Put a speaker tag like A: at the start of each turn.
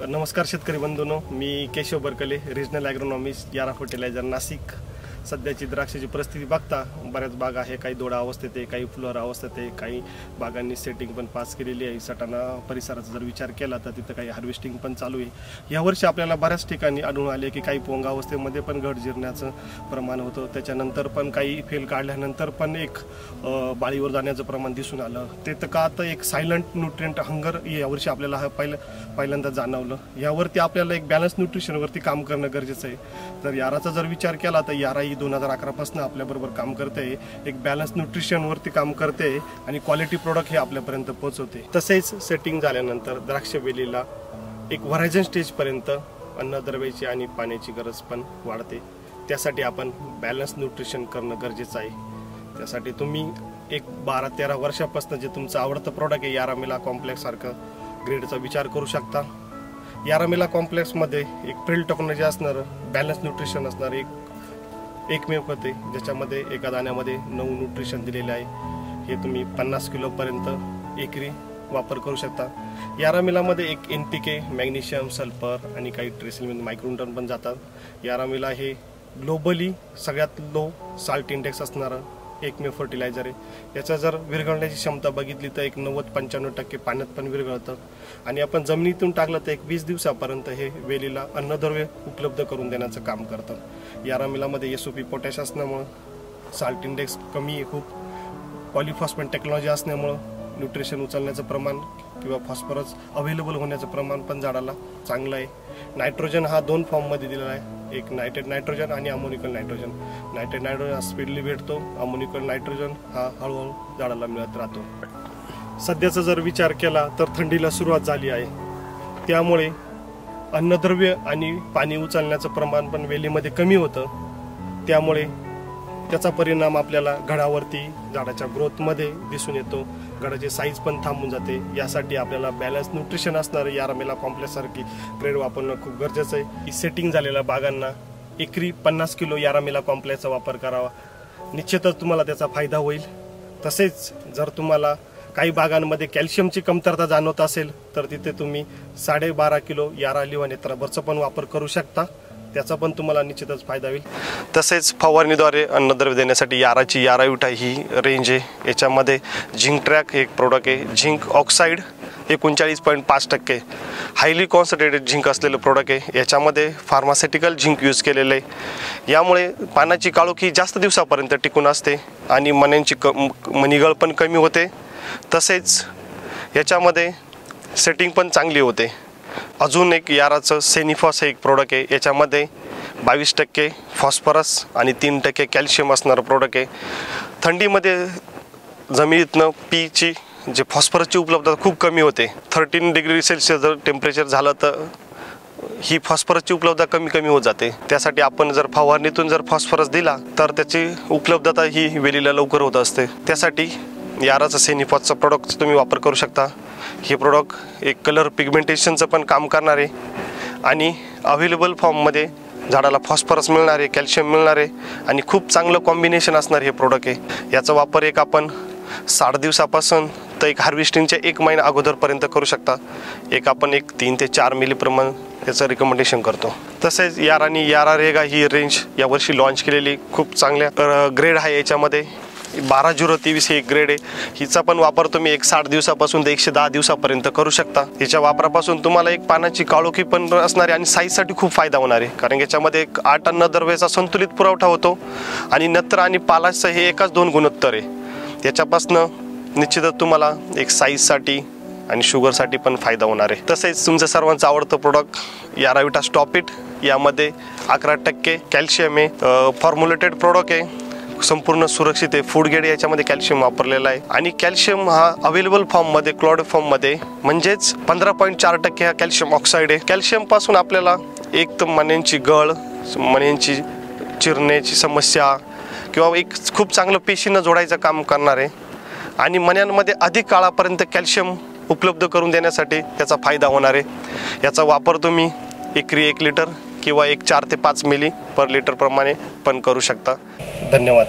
A: नमस्कार शेतकरी बंधूंनो, मी Keshav Berkeley, regional ॲग्रोनॉमिस्ट, यारा फर्टिलायझर, नाशिक। सध्याची द्राक्षाची परिस्थिती बघता बऱ्याच बाग आहे, काही दोडा अवस्थेत आहे, काही फुलोरा अवस्थेत आहे, काही बागांनी सेटिंग पण पास केलेली आहे। सटाणा परिसराचा जर विचार केला तर तिथं काही हार्वेस्टिंग पण चालू आहे। यावर्षी आपल्याला बऱ्याच ठिकाणी आढळून आले की काही पोंगा अवस्थेमध्ये पण घट जिरण्याचं प्रमाण होतं, त्याच्यानंतर पण काही फेल काढल्यानंतर पण एक बाळीवर जाण्याचं प्रमाण दिसून आलं। ते तर का आता एक सायलेंट न्यूट्रिएंट हंगर यावर्षी आपल्याला हा पहिल्यांदा जाणवलं। यावरती आपल्याला एक बॅलन्स न्यूट्रिशनवरती काम करणं गरजेचं आहे। तर याराचा जर विचार केला तर यारा 2011 पासून आपल्याबरोबर काम करते, एक बॅलन्स न्यूट्रिशनवरती काम करते आणि क्वालिटी प्रोडक्ट हे आपल्यापर्यंत पोहोचवते। तसेच सेटिंग झाल्यानंतर द्राक्ष वेलीला एक व्हरायझन स्टेजपर्यंत अन्नद्रव्याची आणि पाण्याची गरज पण वाढते। त्यासाठी आपण बॅलन्स न्यूट्रिशन करणं गरजेचं आहे। त्यासाठी तुम्ही एक 12-13 वर्षापासून जे तुमचं आवडतं प्रोडक्ट आहे यारामिला कॉम्प्लेक्स सारखं ग्रेडचा विचार करू शकता। यारामिला कॉम्प्लेक्समध्ये एक प्रिल टेक्नॉलॉजी असणार, बॅलन्स न्यूट्रिशन असणार, एकमेव खत आहे ज्याच्यामध्ये एका दाण्यामध्ये 9 न्यूट्रिशन दिलेले आहे। हे तुम्ही 50 किलोपर्यंत एकरी वापर करू शकता। यारामिलामध्ये एक NPK, मॅग्नेशियम, सल्फर आणि काही ट्रेसिल मायक्रोन्यूट्रन पण जातात। यारामिला हे ग्लोबली सगळ्यात लो साल्ट इंडेक्स असणारं एकमेव फर्टिलायझर आहे। याचा जर विरघळण्याची क्षमता बघितली तर एक 90-95% पाण्यात पण विरघळतं आणि आपण जमिनीतून टाकलं तर एक 20 दिवसापर्यंत हे वेलीला अन्नद्रव्य उपलब्ध करून देण्याचं काम करतं। यारामिलामध्ये SOP पोटॅश असल्यामुळं, साल्ट इंडेक्स कमी आहे खूप, पॉलिफॉस्फेट टेक्नॉलॉजी असल्यामुळं न्यूट्रिशन उचलण्याचं प्रमाण किंवा फॉस्फरस अवेलेबल होण्याचं प्रमाण पण झाडाला चांगलं आहे। नायट्रोजन हा 2 फॉर्ममध्ये दिलेला आहे, एक नायट्रेट नायट्रोजन आणि अमोनिकल नायट्रोजन। नायट्रेट नायट्रोजन हा स्पीडली भेटतो, अमोनिकल नायट्रोजन हा हळूहळू झाडाला मिळत राहतो। सध्याचा जर विचार केला तर थंडीला सुरुवात झाली आहे, त्यामुळे अन्नद्रव्य आणि पाणी उचलण्याचं प्रमाण पण वेलीमध्ये कमी होतं। त्यामुळे त्याचा परिणाम आपल्याला घडावरती झाडाच्या ग्रोथमध्ये दिसून येतो, घडाची साईज पण थांबून जाते। यासाठी आपल्याला बॅलन्स न्यूट्रिशन असणारं यारामिला कॉम्प्लेक्स सारखी ग्रेड वापरणं खूप गरजेचं आहे। सेटिंग झालेल्या बागांना एकरी 50 किलो यारामिला कॉम्प्लेक्सचा वापर करावा, निश्चितच तुम्हाला त्याचा फायदा होईल। तसेच जर तुम्हाला काही बागांमध्ये कॅल्शियमची कमतरता जाणवत असेल तर तिथे तुम्ही 12.5 किलो यारा लिव्हान नेत्राबरचा पण वापर करू शकता, त्याचा पण तुम्हाला निश्चितच फायदा होईल। तसेच फवारणीद्वारे अन्नद्रव्य देण्यासाठी याराची याराविटा ही रेंज आहे। याच्यामध्ये झिंक ट्रॅक एक प्रोडक्ट आहे, zinc oxide 39.5% highly concentrated zinc असलेलं प्रोडक्ट आहे। याच्यामध्ये फार्मास्युटिकल झिंक यूज केलेलं आहे। यामुळे पानाची काळोखी जास्त दिवसापर्यंत टिकून असते आणि मण्यांची मणिगळ पण कमी होते। तसेच याच्यामध्ये सेटिंग पण चांगली होते। अजून एक याराचं सेनिफॉस हे एक प्रोडक्ट आहे, याच्यामध्ये 22% फॉस्फरस आणि 3% कॅल्शियम असणारं प्रोडक्ट आहे। थंडीमध्ये जमिनीतनं पीची जे फॉस्फरसची उपलब्धता खूप कमी होते। 13 डिग्री सेल्सिअस जर टेम्परेचर झालं तर ही फॉस्फरसची उपलब्धता कमी होत जाते। त्यासाठी आपण जर फवारणीतून जर फॉस्फरस दिला तर त्याची उपलब्धता ही वेलीला लवकर होत असते। त्यासाठी याराचं सेनिफॉसचा प्रोडक्ट तुम्ही वापर करू शकता। हे प्रोडक्ट एक कलर पिगमेंटेशनचं पण काम करणार आहे आणि अवेलेबल फॉर्ममध्ये झाडाला फॉस्फरस मिळणार आहे, कॅल्शियम मिळणार आहे आणि खूप चांगलं कॉम्बिनेशन असणार हे प्रोडक्ट आहे। याचा वापर एक आपण 60 दिवसापासून तर एक हार्वेस्टिंगच्या 1 महिना अगोदरपर्यंत करू शकता। एक आपण 3 ते 4 मिली प्रमाण याचं रिकमेंडेशन करतो। तसेच यारानी यारा रेगा ही रेंज यावर्षी लॉन्च केलेली खूप चांगल्या ग्रेड आहे। याच्यामध्ये 12-0-23 ही एक ग्रेड आहे। हिचा पण वापर तुम्ही 60 दिवसापासून ते 110 दिवसापर्यंत करू शकता। याच्या वापरापासून तुम्हाला एक पानाची काळोखी पण असणार आहे आणि साईजसाठी खूप फायदा होणार आहे, कारण याच्यामध्ये 8 अन्नद्रव्याचा संतुलित पुरवठा होतो आणि नत्र आणि पालाचं हे एकाच 2 गुणोत्तर आहे। याच्यापासून निश्चितच तुम्हाला एक साईजसाठी आणि शुगरसाठी पण फायदा होणार आहे। तसेच तुमचं सर्वांचं आवडतं प्रोडक्ट याराविटा स्टॉप इट, यामध्ये 11% कॅल्शियम आहे, फॉर्म्युलेटेड प्रोडक्ट आहे, संपूर्ण सुरक्षित आहे, फूड ग्रेड याच्यामध्ये कॅल्शियम वापरलेला आहे आणि कॅल्शियम हा अवेलेबल फॉर्ममध्ये क्लॉड फॉर्ममध्ये म्हणजेच 15.4% हा कॅल्शियम ऑक्साईड आहे। कॅल्शियम पासून आपल्याला एक तर मण्यांची गळ, मण्यांची चिरण्याची समस्या किंवा एक खूप चांगलं पेशीनं जोडायचं काम करणार आहे आणि मण्यांमध्ये अधिक काळापर्यंत कॅल्शियम उपलब्ध करून देण्यासाठी त्याचा फायदा होणार आहे। याचा वापर तुम्ही एकरी 1 लिटर किंवा 4 ते 5 मिली पर लिटर प्रमाणे पण करू शकता। धन्यवाद।